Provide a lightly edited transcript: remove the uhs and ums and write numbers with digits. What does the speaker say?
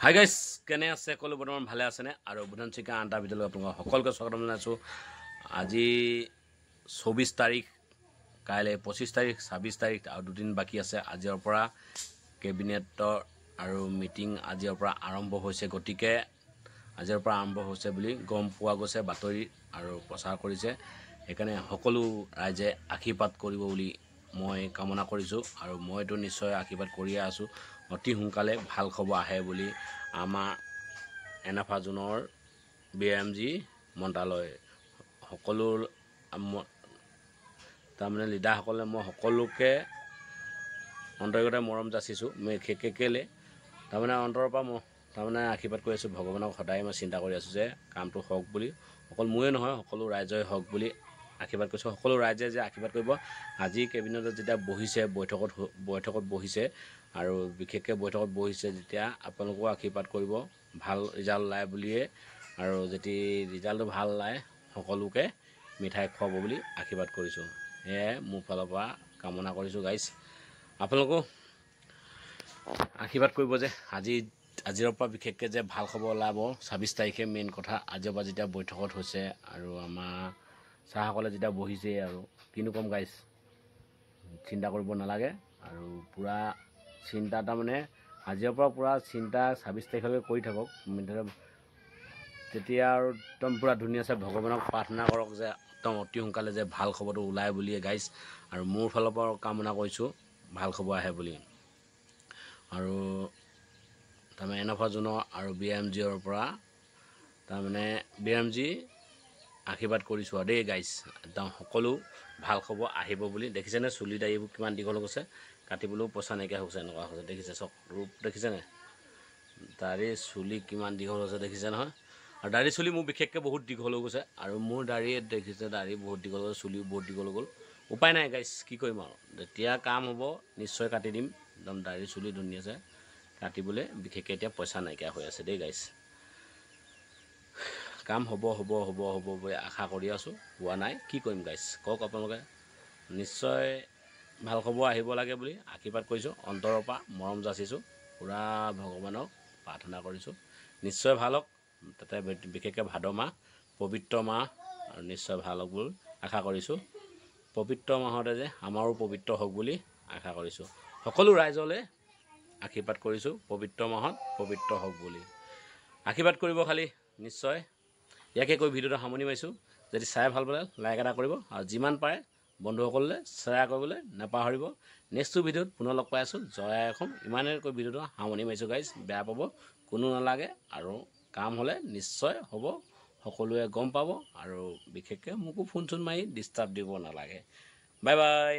Hi guys, কেনে আছে সকলো? বৰ্তমান ভালে আছেনে? আৰু বুধান চিকা আনটা ভিডিঅ'লৈ আপোনালোকক সকলোকে স্বাগতম জনাইছোঁ। আজি 24 তাৰিখ, কাইলৈ 25 তাৰিখ, 26 তাৰিখ আৰু দুদিন বাকী আছে। আজিৰ পৰা কেবিনেটৰ আৰু মিটিং আজিৰ পৰা আৰম্ভ হৈছে। গতিকে আজিৰ পৰা আৰম্ভ হৈছে বুলি গম পোৱা গৈছে, বাতৰি আৰু প্ৰচাৰ কৰিছে। সেইকাৰণে সকলো ৰাইজে আশীৰ্বাদ কৰিব বুলি মই কামনা কৰিছোঁ, আৰু মইতো নিশ্চয় আশীৰ্বাদ কৰিয়ে আছোঁ। অতি সোনকালে ভাল খবৰ আহে বুলি আমাৰ এনাফা জোনৰ BMG মন্ত্ৰালয় সকলো তাৰমানে লিডাৰসকলে মই সকলোকে অন্তৰ্গত মৰম যাচিছোঁ। মই কেলে তাৰমানে অন্তৰৰ পৰা মই তাৰমানে আশীৰ্বাদ কৰি আছোঁ। ভগৱানক সদায় মই চিন্তা কৰি আছোঁ যে কামটো হওক বুলি, অকল মোৰে নহয় সকলো ৰাইজৰে হওক বুলি আশীৰ্বাদ কৰিছোঁ। সকলো ৰাইজে যে আশীৰ্বাদ কৰিব। আজি কেবিনেটত যেতিয়া বহিছে, বৈঠকত বহিছে, আৰু বিশেষকৈ বৈঠকত বহিছে যেতিয়া আপোনালোকেও আশীৰ্বাদ কৰিব ভাল ৰিজাল্ট ওলায় বুলিয়ে, আৰু যদি ৰিজাল্টটো ভাল ওলায় সকলোকে মিঠাই খুৱাব বুলি আশীৰ্বাদ কৰিছোঁ। সেয়াই মোৰ ফালৰ পৰা কামনা কৰিছোঁ গাইজ। আপোনালোকেও আশীৰ্বাদ কৰিব যে আজিৰ পৰা বিশেষকৈ যে ভাল খবৰ ওলাব। 26 তাৰিখে মেইন কথা। আজিৰ পৰা যেতিয়া বৈঠকত হৈছে আৰু আমাৰ ছাৰসকলে যেতিয়া বহিছে, আৰু কিনো ক'ম গাইজ, চিন্তা কৰিব নালাগে। আৰু পূৰা চিন্তা তাৰমানে আজিৰ পৰা পূৰা চিন্তা 26 তাৰিখলৈকে কৰি থাকক। তেতিয়া আৰু একদম পূৰা ধুনীয়াছে ভগৱানক প্ৰাৰ্থনা কৰক যে একদম অতি সোনকালে যে ভাল খবৰটো ওলায় বুলিয়ে গাইজ। আৰু মোৰ ফালৰ পৰা কামনা কৰিছোঁ ভাল খবৰ আহে বুলি। আৰু তাৰমানে এনাফা জোনৰ আৰু BMGৰ পৰা তাৰমানে BMG আশীৰ্বাদ কৰিছোঁ আৰু দেই গাইজ। একদম সকলো ভাল খবৰ আহিব বুলি। দেখিছেনে চুলি দাড়িবোৰ কিমান দীঘল হৈ গৈছে, কাটিবলৈও পইচা নাইকিয়া হৈছে, এনেকুৱা হৈছে। দেখিছে চক ৰূপ দেখিছেনে? দাড়ি চুলি কিমান দীঘল হৈছে দেখিছে নহয়? আৰু দাড়ি চুলি মোৰ বিশেষকৈ বহুত দীঘল হৈ গৈছে, আৰু মোৰ দাড়ি দেখিছে, দাড়ি বহুত দীঘল হৈ গ'ল, চুলিও বহুত দীঘল হৈ গ'ল। উপায় নাই গাইজ, কি কৰিম আৰু। যেতিয়া কাম হ'ব নিশ্চয় কাটি দিম। একদম দাড়ি চুলি ধুনীয়াছে কাটিবলৈ বিশেষকৈ এতিয়া পইচা নাইকিয়া হৈ আছে দেই গাইজ। কাম হ'ব বুলি আশা কৰি আছোঁ, হোৱা নাই, কি কৰিম গাইজ কওক আপোনালোকে। নিশ্চয় ভাল খবৰ আহিব লাগে বুলি আশীৰ্বাদ কৰিছোঁ, অন্তৰৰ পৰা মৰম যাচিছোঁ, পূৰা ভগৱানক প্ৰাৰ্থনা কৰিছোঁ নিশ্চয় ভাল হওক। তাতে বিশেষকৈ ভাদ মাহ, পবিত্ৰ মাহ, আৰু নিশ্চয় ভাল হওক বুলি আশা কৰিছোঁ। পবিত্ৰ মাহতে যে আমাৰো পবিত্ৰ হওক বুলি আশা কৰিছোঁ। সকলো ৰাইজলৈ আশীৰ্বাদ কৰিছোঁ পবিত্ৰ মাহত পবিত্ৰ হওক বুলি আশীৰ্বাদ কৰিব খালি নিশ্চয়। ইয়াকে কৈ ভিডিঅ'টো সামৰণি মাৰিছোঁ। যদি চাই ভাল পালে লাইক এটা কৰিব, আৰু যিমান পাৰে বন্ধুসকললৈ শ্বেয়াৰ কৰিবলৈ নাপাহৰিব। নেক্সটটো ভিডিঅ'ত পুনৰ লগ পাই আছোঁ। জয় আই অসম। ইমানেই কৈ ভিডিঅ'টো সামৰণি মাৰিছোঁ গাইজ। বেয়া পাব কোনো নালাগে, আৰু কাম হ'লে নিশ্চয় হ'ব, সকলোৱে গম পাব। আৰু বিশেষকৈ মোকো ফোন চোন মাৰি ডিষ্টাৰ্ব দিব নালাগে। Bye bye.